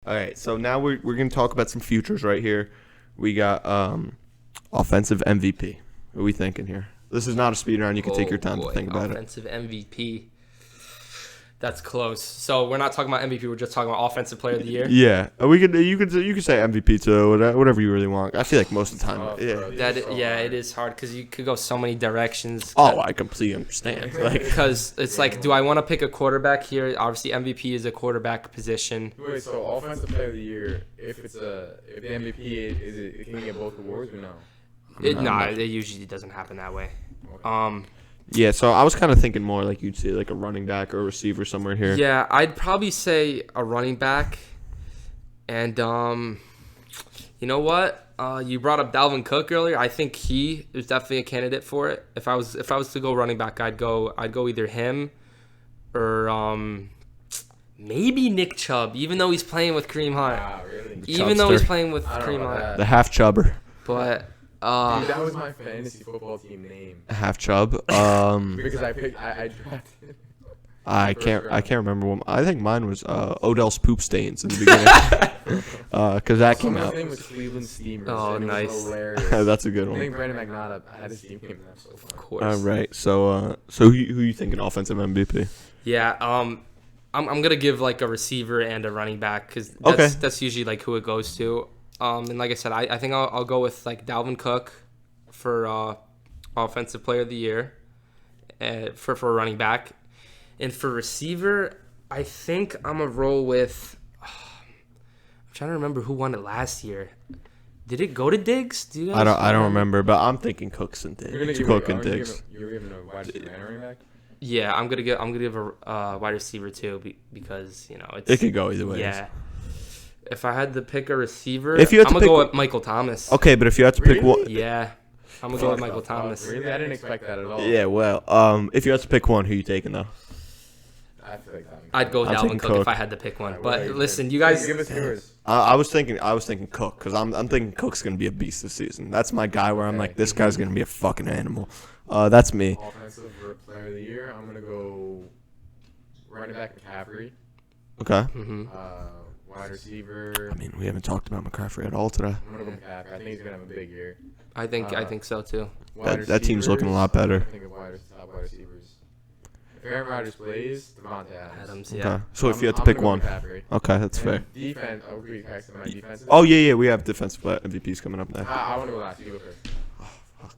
All right, so now we're gonna talk about some futures right here. We got offensive MVP. What are we thinking here? This is not a speed round. You can take your time to think about it. Offensive MVP. That's close. So we're not talking about MVP. We're just talking about offensive player of the year. Yeah, you could say MVP too, whatever you really want. I feel like most of the time, It is hard because you could go so many directions. Oh, I completely understand. Because it's like, do I want to pick a quarterback here? Obviously, MVP is a quarterback position. Wait, so offensive player of the year, if the MVP can you get both awards or no? It usually doesn't happen that way. Okay. Yeah, so I was kind of thinking more like you'd say like a running back or a receiver somewhere here. Yeah, I'd probably say a running back. And you know what? You brought up Dalvin Cook earlier. I think he is definitely a candidate for it. If I was to go running back, I'd go either him or maybe Nick Chubb, even though he's playing with Kareem Hunt. Wow, really? Even though he's playing with Kareem Hunt. The half chubber. But Dude, that was my fantasy football team name. Half chub. Because I drafted. I can't remember what. I think mine was Odell's poop stains in the beginning. Because that came out. His name was Cleveland Steamers. Oh, and nice. It was hilarious. That's a good I one. think Brandon McNaught had his team name. That's so of fun. course. All right. So who you thinking offensive MVP? Yeah. I'm gonna give like a receiver and a running back because that's usually like who it goes to. And like I said, I think I'll go with like Dalvin Cook for offensive player of the year, for a running back, and for receiver, I think I'm gonna roll with. I'm trying to remember who won it last year. Did it go to Diggs? Do you guys I don't remember, but I'm thinking Cooks and You're gonna Diggs. give Cook and Diggs. You're giving a wide receiver and a running back. Yeah, I'm gonna give a wide receiver too because it's. It could go either way. Yeah. If I had to pick a receiver, If you had I'm to gonna pick go one- with Michael Thomas. Okay, but if you had to pick Really? one, Yeah, I'm gonna go with Michael Thomas. Really? I didn't expect that at all. yeah. Well, if you had to pick one, who you taking though? I feel like that. I'd go with I'm Dalvin taking Cook Cook. if I had to pick one. Alright, But what are you listen, thinking? you guys. Give us yours. I was thinking Cook because I'm thinking Cook's gonna be a beast this season. That's my guy. Where I'm Okay. like, this guy's gonna be a fucking animal. That's me. Offensive player of the year. I'm gonna go running back McCaffrey. Okay. hmm Wide receiver. I mean, we haven't talked about McCaffrey at all today. I'm gonna go McCaffrey. I think he's gonna have a big year. I think so too. Wide That team's looking a lot better. I think of top wide receivers. If Aaron Rodgers plays, Devontae Adams. Yeah. Okay. So if you had to I'm pick gonna one, go McCaffrey. okay, that's fair. And defense. Oh, we texted my defense. Oh yeah, we have defensive MVPs coming up next. I want to go last. You go first.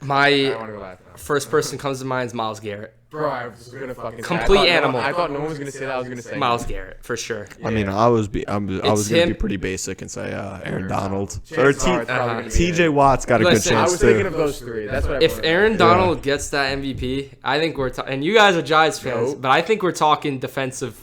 I My want to go last now. first person comes to mind is Myles Garrett. Bro, I was gonna fucking. Complete say, animal. I thought no one was gonna say that. I was gonna say Myles Garrett for sure. I mean, I was gonna him. be pretty basic and say Aaron Donald Chances or are it's probably gonna be T.J. him. Watt's got a good Listen, I chance was thinking too. of those three. That's what. If Aaron Yeah. Donald gets that MVP, I think we're and you guys are Giants fans, Nope. but I think we're talking defensive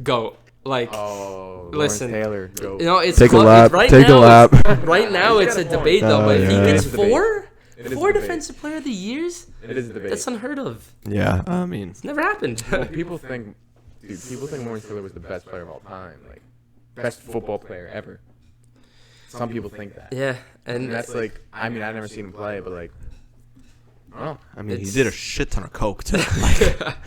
GOAT. Like, Oh, Listen, Lawrence Taylor. Go. you know, it's Take a close. lap. Right Take a now, lap. Right now, He's it's a got a point. debate though. But if he yeah. gets It is a debate. four It is a Four debate. defensive player of the years? It is a debate. That's unheard of. Yeah, I mean, It's never happened. People think Lawrence Taylor was the best player of all time, like best football player ever. Some people think that. Yeah, And and that's like, I mean, I've never seen him play, but like, oh, I mean, he It's- did a shit ton of coke too, like,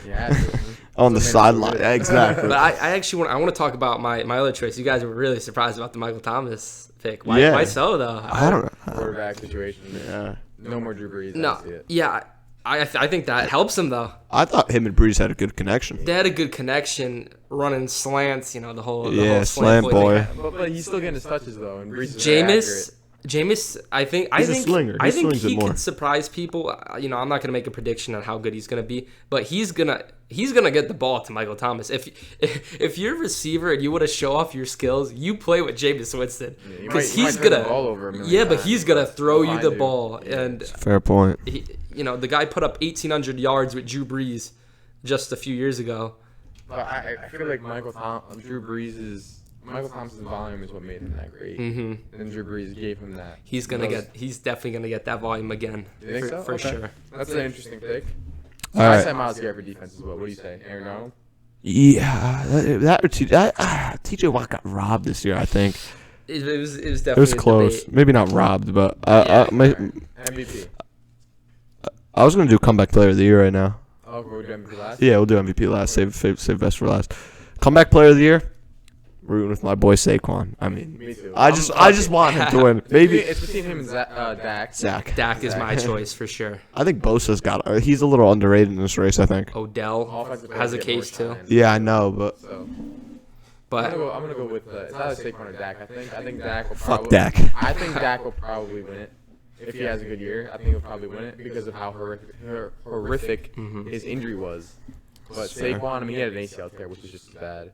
yeah. on the That's what made him so sideline. good. Yeah, exactly. But I actually want to talk about my other choice. You guys were really surprised about the Michael Thomas pick. Why? Yeah. Why so though? I don't know. Quarterback situation. Yeah. No more Drew Brees. No. I see it. Yeah, I think that helps him though. I thought him and Breeze had a good connection. They had a good connection running slants. You know the whole Yeah, whole slant boy. But he's still getting his touches though, and Brees is very Jameis, I think He's a slinger. I He think slings it he more. could surprise people. You know, I'm not gonna make a prediction on how good he's gonna be, but he's gonna get the ball to Michael Thomas. If you're a receiver and you want to show off your skills, you play with Jameis Winston accurate. because You might he's turn the gonna ball over a million yeah, but times, he's gonna throw you I the do. ball, Yeah. and Fair point. he, you know the guy put up 1,800 yards with Drew Brees just a few years ago. But I feel like Drew Michael Thompson's volume is what made him that great, hmm and Drew Brees gave him that. He's definitely gonna get that volume again You think so? for Okay. sure. That's an interesting pick. All I right. said Myles Garrett for defense as well. What do you say, Aaron Donald? Yeah, that or TJ Watt got robbed this year. I think It was it definitely was a close. debate. Maybe not robbed, but Yeah. MVP. I was gonna do comeback player of the year right now. Oh, we'll do MVP last. Yeah, we'll do MVP last. Save best for last. Comeback player of the year. rooting with my boy Saquon. I mean, Me too. I just want him to win. Maybe It's between him and Dak. Zach. Dak is my choice for sure. I think Bosa's got. He's a little underrated in this race. I think. Odell Offensive has a players get more case too. shine. Yeah, I know, but So But I'm gonna go with it's either Saquon or Dak. I think Dak will fuck probably. Dak. I think Dak will probably win it. If he has a good year, I think he'll probably win it because of how horrific his injury was. But Saquon, I mean, he had an ACL tear, which was just as bad.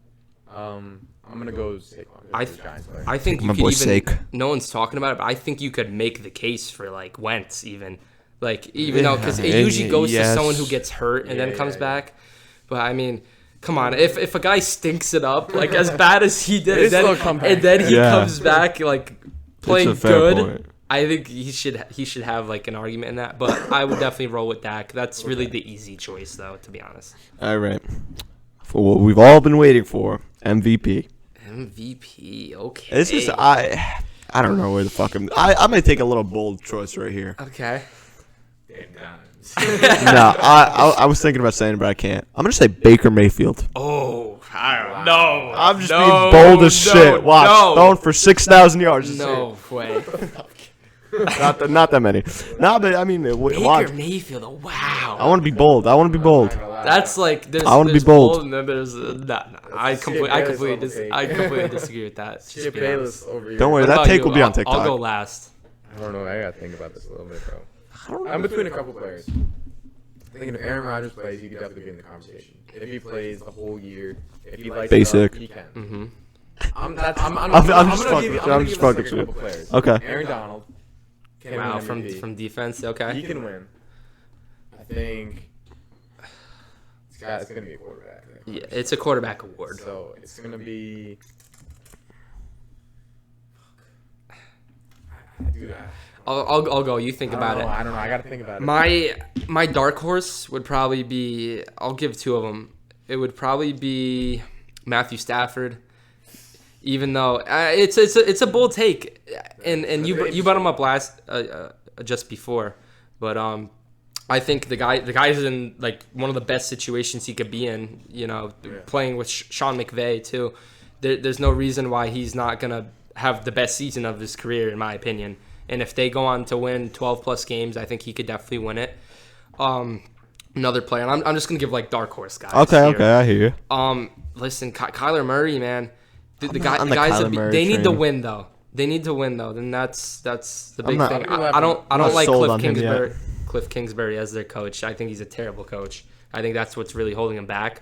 I'm gonna go Saquon. I the Giants player. I think you My could boy even. Sake. No one's talking about it, but I think you could make the case for like Wentz even. Like even though because it Yeah, usually goes yes. to someone who gets hurt and then Yeah, comes yeah. back. But I mean, come on, if a guy stinks it up like as bad as he did, It's still a comeback. and then he Yeah. comes back like playing It's a fair good. point. I think he should have like an argument in that, but I would definitely roll with Dak. That's really the easy choice, though, to be honest. All right. For what we've all been waiting for, MVP. MVP, okay. This is I don't know where the fuck I'm gonna take a little bold choice right here. Okay. No, I was thinking about saying it, but I can't. I'm gonna say Baker Mayfield. Oh, I don't know. I'm just No, being bold as no, shit. Watch, no. throwing for 6,000 yards. Just No way. not that many. Nah, but I mean, watch. Baker Mayfield, I wow. want to be bold. I want to be bold. That's like there's. I wanna be there's bold. And then there's I Skip Bayless level take. completely disagree with that. just Skip to be honest. Bayless over here. Don't worry, What that about take you? will be on I'll TikTok. go last. I don't know. I gotta think about this a little bit, bro. I'm between a couple players. I think if Aaron Rodgers plays, he could definitely be in the conversation. If he plays the whole year, if he likes Basic. it up, he can. Mm-hmm. I'm just fucking with you. I'm just fucking with you. Players. Okay. Aaron Donald. Can Wow, win MVP. from defense, He okay. can win. I think it's gonna be a quarterback. Yeah, it's a quarterback award. So it's gonna be. Dude, I'll go. You think about it. I don't know. I gotta think about it. My dark horse would probably be. I'll give two of them. It would probably be Matthew Stafford, even though it's a bold take, and you brought him up last just before, but I think the guy's in like one of the best situations he could be in. You know, playing with Sean McVay too. There's no reason why he's not gonna have the best season of his career, in my opinion. And if they go on to win 12 plus games, I think he could definitely win it. Another player, and I'm just gonna give like dark horse guys. Okay, I hear you. Listen, Kyler Murray, man, the not on the guys. Kyler Murray They need to train. win though. They need to win though. Then that's the big not- thing. I'm I don't not like sold Cliff on him yet. Kingsbury. Cliff Kingsbury as their coach. I think he's a terrible coach. I think that's what's really holding him back.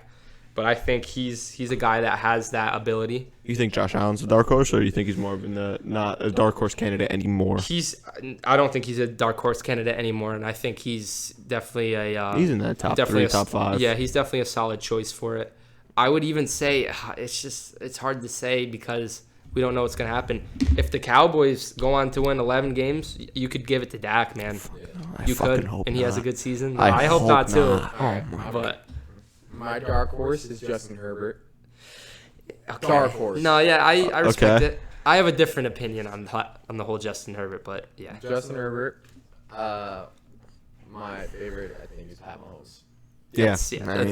But I think he's a guy that has that ability. You think Josh Allen's a dark horse, or do you think he's more of not a dark horse candidate anymore? I don't think he's a dark horse candidate anymore, and I think he's definitely He's in that top definitely 3, top 5. Yeah, he's definitely a solid choice for it. I would even say it's hard to say because we don't know what's gonna happen. If the Cowboys go on to win 11 games, you could give it to Dak, man. You fucking could, hope and he has a not. good season. I I hope hope not too. not. Oh my But My dark horse is Justin Herbert. okay. Dark horse. No, yeah, I respect Okay. it. I have a different opinion on the whole Justin Herbert, but yeah. Justin Herbert. My favorite, I think, is Pat Mahomes.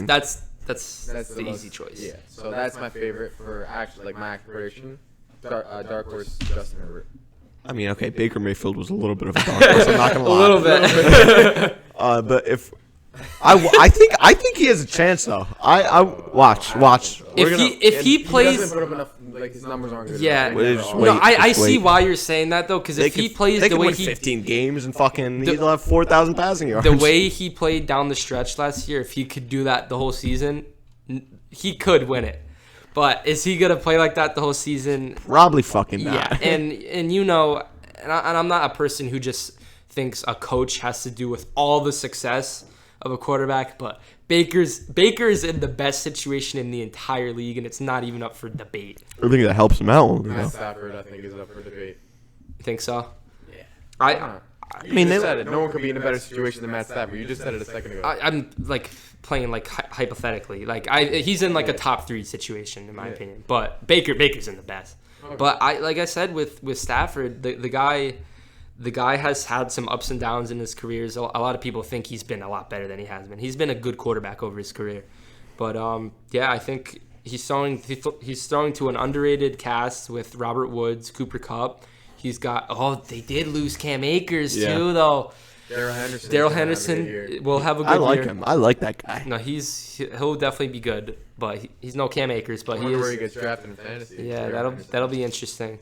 That's That's the most- easy choice. Yeah, so that's my favorite for actually like my prediction. Dark horse, Justin Herbert. I mean, okay, Baker Mayfield was a little bit of a dark horse. I'm not gonna A lie. little bit. But if I think he has a chance though. I watch. If he He plays, doesn't put up enough, like his numbers aren't good. Yeah. enough. Wait, They're just all- wait. no, I see wait. why you're saying that though, because if he plays they the could way win he 15 games and fucking The- he'll have 4,000 passing yards. the way he played down the stretch last year, if he could do that the whole season, he could win it. But is he gonna play like that the whole season? Probably fucking Yeah, not. and you know, and I'm not a person who just thinks a coach has to do with all the success of a quarterback, but Baker's in the best situation in the entire league, and it's not even up for debate. I think that helps him out. You know? Matt Stafford, I think, is up for debate. You think so? Yeah. I mean, they said it. No one could be in a better situation than Matt Stafford. You just said it a second ago. I'm like playing like hypothetically, like he's in like a top 3 situation in my opinion, but Baker's in the best. But like I said with Stafford, the guy has had some ups and downs in his careers. A lot of people think he's been a lot better than he has been. He's been a good quarterback over his career, but yeah, I think he's throwing to an underrated cast with Robert Woods, Cooper Kupp. He's got they did lose Cam Akers too though. Darrell Henderson will have a good year. I like him. I like that guy. No, he'll definitely be good, but he's no Cam Akers. But I wonder where he gets drafted in fantasy. Yeah, that'll be interesting.